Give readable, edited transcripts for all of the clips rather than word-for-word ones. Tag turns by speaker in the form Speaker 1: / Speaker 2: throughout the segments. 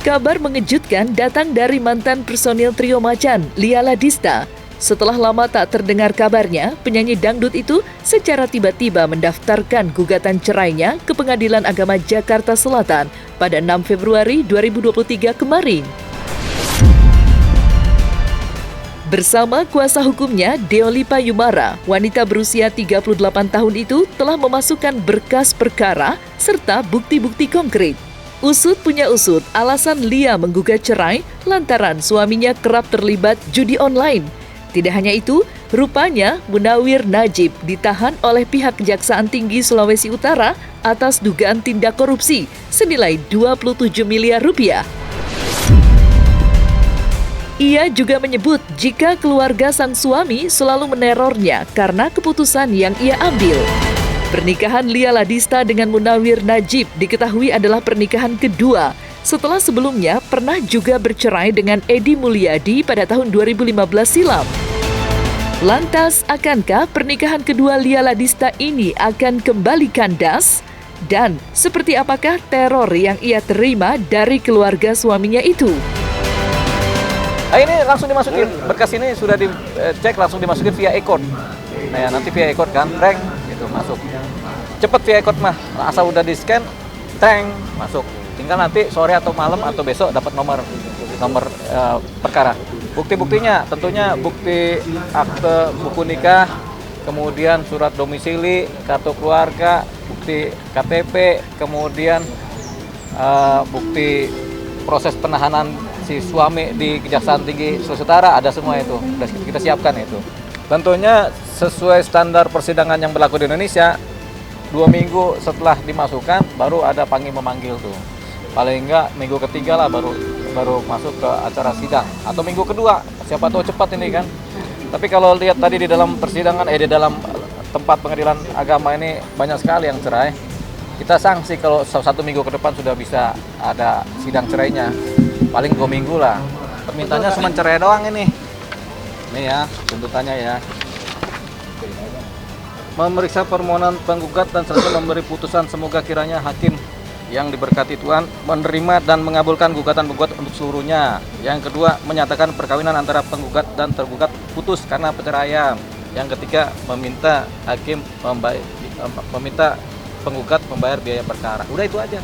Speaker 1: Kabar mengejutkan datang dari mantan personil Trio Macan, Lia Ladista. Setelah lama tak terdengar kabarnya, penyanyi dangdut itu secara tiba-tiba mendaftarkan gugatan cerainya ke Pengadilan Agama Jakarta Selatan pada 6 Februari 2023 kemarin. Bersama kuasa hukumnya, Deolipa Yumara, wanita berusia 38 tahun itu telah memasukkan berkas perkara serta bukti-bukti konkret. Usut punya usut, alasan Lia menggugat cerai lantaran suaminya kerap terlibat judi online. Tidak hanya itu, rupanya Munawir Najib ditahan oleh pihak Kejaksaan Tinggi Sulawesi Utara atas dugaan tindak korupsi senilai 27 miliar rupiah. Ia juga menyebut jika keluarga sang suami selalu menerornya karena keputusan yang ia ambil. Pernikahan Lia Ladista dengan Munawir Najib diketahui adalah pernikahan kedua setelah sebelumnya pernah juga bercerai dengan Edi Mulyadi pada tahun 2015 silam. Lantas, akankah pernikahan kedua Lia Ladista ini akan kembali kandas? Dan seperti apakah teror yang ia terima dari keluarga suaminya itu?
Speaker 2: Nah, ini langsung dimasukin, berkas ini sudah dicek langsung dimasukin via e-code. Nah ya, nanti via e-code kan, reng, gitu masuk. Cepet via e-code mah, asal udah di-scan, teng, masuk. Tinggal nanti sore atau malam atau besok dapat nomor perkara. Bukti-buktinya tentunya bukti akte buku nikah, kemudian surat domisili, kartu keluarga, bukti KTP, kemudian bukti proses penahanan si suami di Kejaksaan Tinggi Sulawesi Utara, ada semua itu, sudah kita siapkan itu. Tentunya sesuai standar persidangan yang berlaku di Indonesia, 2 minggu setelah dimasukkan baru ada panggil memanggil tuh. Paling enggak minggu ketiga lah baru masuk ke acara sidang, atau minggu kedua, siapa tahu cepat ini kan. Tapi kalau lihat tadi di dalam persidangan, di dalam tempat pengadilan agama ini banyak sekali yang cerai. Kita sanksi kalau 1 minggu ke depan sudah bisa ada sidang cerainya. Paling 2 minggu lah. Permintaannya cuma cerai doang ini. Ini ya, tuntutannya ya. Memeriksa permohonan penggugat dan serta memberi putusan, semoga kiranya hakim yang diberkati Tuhan menerima dan mengabulkan gugatan penggugat untuk seluruhnya. Yang kedua, menyatakan perkawinan antara penggugat dan tergugat putus karena perceraian. Yang ketiga, meminta hakim meminta penggugat membayar biaya perkara. Udah itu aja.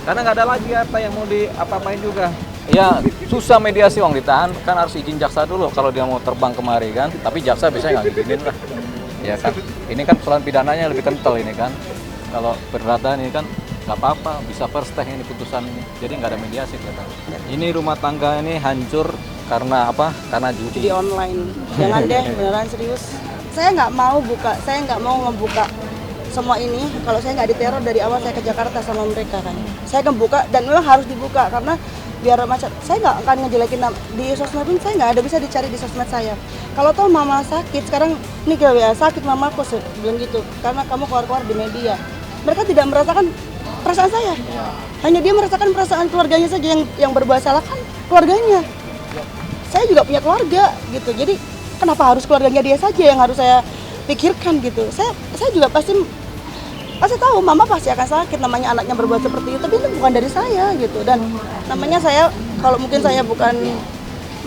Speaker 2: Karena nggak ada lagi apa yang mau diapa-apain juga. Ya susah mediasi, uang ditahan kan harus izin jaksa dulu kalau dia mau terbang kemari kan. Tapi jaksa biasanya nggak ngizinin lah. Ya kan. Ini kan persoalan pidananya lebih kental ini kan. Kalau perdata ini kan nggak apa-apa, bisa first take ini putusan ini. Jadi nggak ada mediasi kelihatan. Ini rumah tangga ini hancur karena apa? Karena judi
Speaker 3: online. Jangan deh, beneran serius. Saya nggak mau ngebuka semua ini kalau saya nggak diteror dari awal saya ke Jakarta sama mereka kan. Saya akan buka dan memang harus dibuka karena biar macam saya nggak akan ngejelekin di sosmed pun, saya nggak ada bisa dicari di sosmed saya. Kalau tahu mama sakit sekarang ini ke WA sakit mamaku bilang gitu karena kamu keluar-keluar di media. Mereka tidak merasakan perasaan saya. Hanya dia merasakan perasaan keluarganya saja yang berbuat salah kan keluarganya. Saya juga punya keluarga gitu. Jadi kenapa harus keluarganya dia saja yang harus saya pikirkan gitu. Saya juga pasti tahu mama pasti akan sakit namanya anaknya berbuat seperti itu, tapi itu bukan dari saya gitu. Dan namanya saya kalau mungkin saya bukan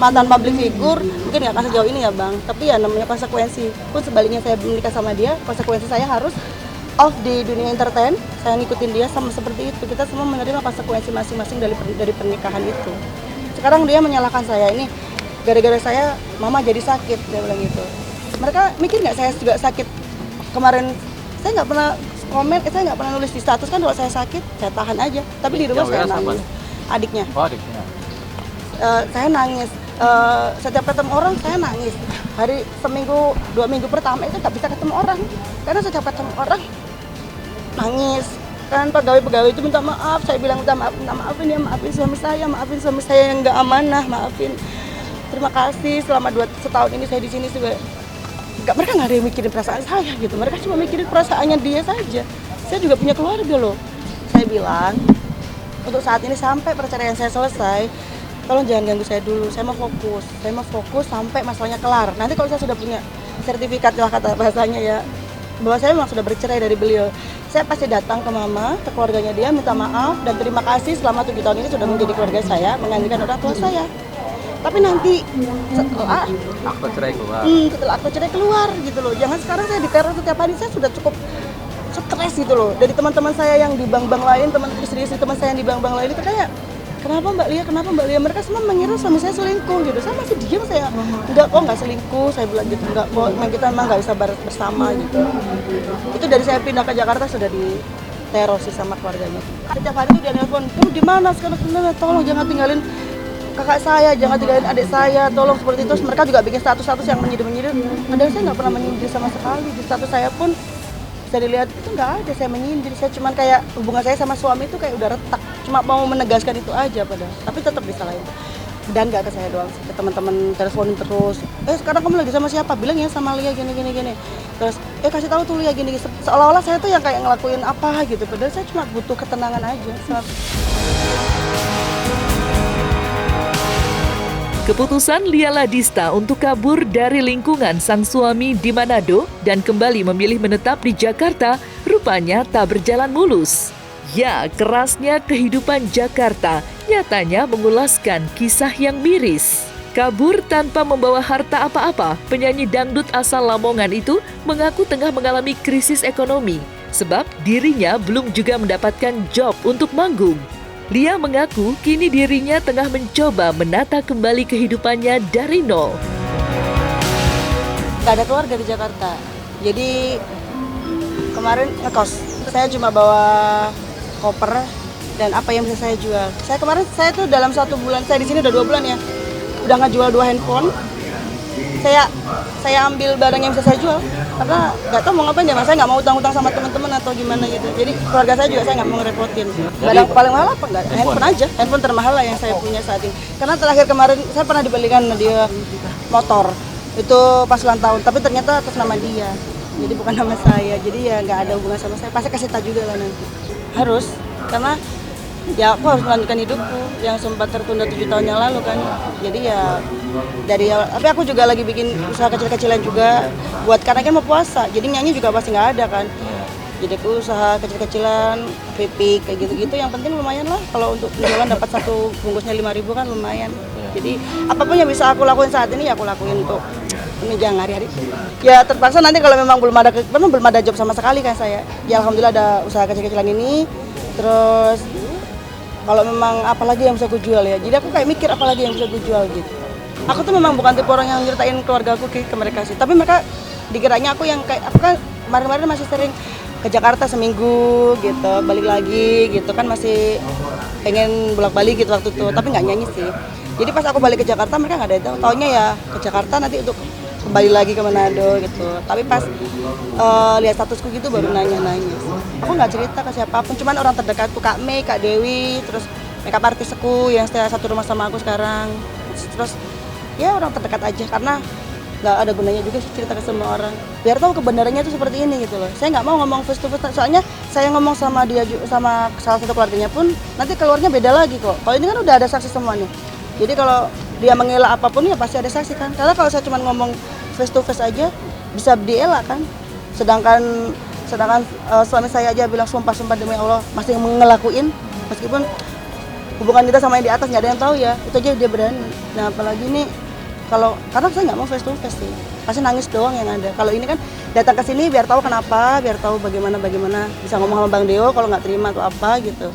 Speaker 3: mantan public figure mungkin nggak akan sejauh ini ya bang, tapi ya namanya konsekuensi pun sebaliknya saya menikah sama dia, konsekuensi saya harus off di dunia entertain, saya ngikutin dia sama seperti itu. Kita semua menerima konsekuensi masing-masing dari pernikahan itu. Sekarang dia menyalahkan saya, ini gara-gara saya mama jadi sakit, dia bilang gitu. Mereka mikir nggak saya juga sakit kemarin? Saya nggak pernah komen, saya nggak pernah nulis di status kan kalau saya sakit, saya tahan aja. Tapi di rumah saya nangis. Adiknya. Oh, adiknya. Saya nangis. Setiap ketemu orang saya nangis. Hari seminggu, 2 minggu pertama itu nggak bisa ketemu orang. Karena setiap ketemu orang nangis. Kan pegawai-pegawai itu minta maaf. Saya bilang minta maafin ya, maafin suami saya yang nggak amanah, maafin. Terima kasih selama setahun ini saya di sini juga. Mereka nggak ada yang mikirin perasaan saya gitu, mereka cuma mikirin perasaannya dia saja. Saya juga punya keluarga loh. Saya bilang untuk saat ini sampai perceraian saya selesai, tolong jangan ganggu saya dulu. Saya mau fokus sampai masalahnya kelar. Nanti kalau saya sudah punya sertifikat lah kata bahasanya ya, bahwa saya memang sudah bercerai dari beliau. Saya pasti datang ke mama, ke keluarganya dia, minta maaf dan terima kasih selama 7 tahun ini sudah menjadi keluarga saya, menggantikan orang tua saya. Tapi nanti setelah
Speaker 2: Akta cerai keluar.
Speaker 3: setelah aku cerai keluar gitu loh. Jangan sekarang saya diteror setiap hari, saya sudah cukup stres gitu loh. Dari teman-teman saya yang di bank-bank lain, teman istri teman saya yang di bank-bank lain itu kayak kenapa Mbak Lia, mereka semua mengira suami saya selingkuh gitu. Saya masih diam, saya enggak kok, nggak selingkuh, saya bilang gitu, enggak kok, memang kita emang nggak bisa bersama gitu. Itu dari saya pindah ke Jakarta sudah diteror sih sama keluarganya. Setiap hari itu dia nelpon, kamu di mana sekarang, tolong jangan tinggalin kakak saya, jangan tinggalin adik saya, tolong seperti itu. Terus mereka juga bikin status-status yang menyindir. Padahal saya nggak pernah menyindir sama sekali. Di status saya pun bisa dilihat itu nggak ada saya menyindir. Saya cuman kayak hubungan saya sama suami itu kayak udah retak. Cuma mau menegaskan itu aja padahal. Tapi tetap disalahin. Dan nggak ke saya doang, ke teman-teman teleponin terus. Sekarang kamu lagi sama siapa? Bilang ya sama Lia gini. Terus kasih tahu tuh Lia gini. Seolah-olah saya tuh yang kayak ngelakuin apa gitu. Padahal saya cuma butuh ketenangan aja.
Speaker 1: Keputusan Lia Ladista untuk kabur dari lingkungan sang suami di Manado dan kembali memilih menetap di Jakarta rupanya tak berjalan mulus. Ya, kerasnya kehidupan Jakarta nyatanya mengulaskan kisah yang miris. Kabur tanpa membawa harta apa-apa, penyanyi dangdut asal Lamongan itu mengaku tengah mengalami krisis ekonomi sebab dirinya belum juga mendapatkan job untuk manggung. Lia mengaku kini dirinya tengah mencoba menata kembali kehidupannya dari nol.
Speaker 3: Gak ada keluarga di Jakarta, jadi kemarin ngekos. Saya cuma bawa koper dan apa yang bisa saya jual. Saya tuh dalam 1 bulan, saya di sini udah 2 bulan ya, udah ngejual 2 handphone. Saya ambil barang yang bisa saya jual karena nggak tahu mau ngapain ya, mas. Saya nggak mau utang-utang sama teman-teman atau gimana gitu. Jadi keluarga saya juga saya nggak mau ngerepotin. Barang paling mahal apa enggak? Handphone aja, handphone termahal lah yang saya punya saat ini. Karena terakhir kemarin saya pernah dibelikan dia motor itu pas ulang tahun, tapi ternyata atas nama dia, jadi bukan nama saya. Jadi ya nggak ada hubungan sama saya. Pasti kasih tahu juga lah nanti. Harus, karena ya aku harus melanjutkan hidupku yang sempat tertunda 7 tahun yang lalu kan. Jadi ya dari awal, tapi aku juga lagi bikin usaha kecil-kecilan juga buat, karena kan mau puasa, jadi nyanyi juga pasti nggak ada kan. Jadi aku usaha kecil-kecilan, keripik kayak gitu-gitu, yang penting lumayan lah. Kalau untuk jualan dapat 1 bungkusnya 5.000 kan lumayan. Jadi apapun yang bisa aku lakuin saat ini ya aku lakuin untuk menunjang hari-hari. Ya terpaksa nanti kalau memang belum ada job sama sekali kan saya. Ya alhamdulillah ada usaha kecil-kecilan ini. Terus kalau memang apalagi yang bisa aku jual ya. Jadi aku kayak mikir apalagi yang bisa aku jual gitu. Aku tuh memang bukan tipe orang yang nyeritain keluarga aku ke mereka sih. Tapi mereka dikiranya aku yang kayak, aku kan kemarin-kemarin masih sering ke Jakarta seminggu gitu, balik lagi gitu kan, masih pengen bolak-balik gitu waktu itu. Tapi nggak nyanyi sih. Jadi pas aku balik ke Jakarta mereka nggak ada tahu. Taunya ya ke Jakarta nanti untuk kembali lagi ke Manado gitu. Tapi pas lihat statusku gitu baru nanya-nanya. Aku nggak cerita ke siapapun, cuman orang terdekat tuh Kak Mei, Kak Dewi, terus makeup artisku yang satu rumah sama aku sekarang. Terus ya orang terdekat aja, karena nggak ada gunanya juga sih cerita ke semua orang. Biar tahu kebenarannya itu seperti ini gitu loh. Saya nggak mau ngomong face to face, soalnya saya ngomong sama dia sama salah satu keluarganya pun nanti keluarnya beda lagi kok. Kalau ini kan udah ada saksi semuanya. Jadi kalau dia mengelak apapun ya pasti ada saksi kan. Karena kalau saya cuma ngomong face to face aja bisa dielak kan. Sedangkan suami saya aja bilang sumpah demi Allah masih ngelakuin, meskipun hubungan kita sama yang di atas nggak ada yang tahu ya, itu aja dia berani. Nah apalagi ini karena saya nggak mau face to face sih, pasti nangis doang yang ada. Kalau ini kan datang ke sini biar tahu kenapa, biar tahu bagaimana bisa ngomong sama Bang Deo kalau nggak terima atau apa gitu.